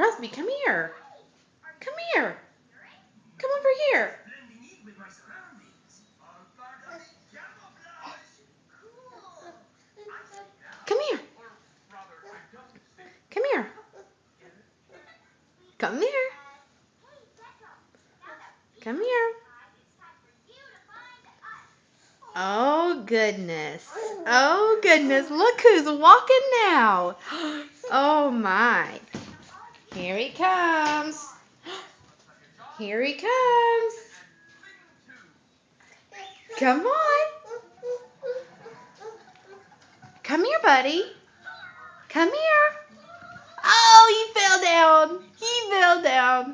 Crosby, come here. Come here. Come over here. Come here. Come here. Come here. Come here. Oh, goodness. Oh, goodness. Look who's walking now. Oh, my. Here he comes. Here he comes. Come on. Come here, buddy. Come here. Oh, he fell down. He fell down.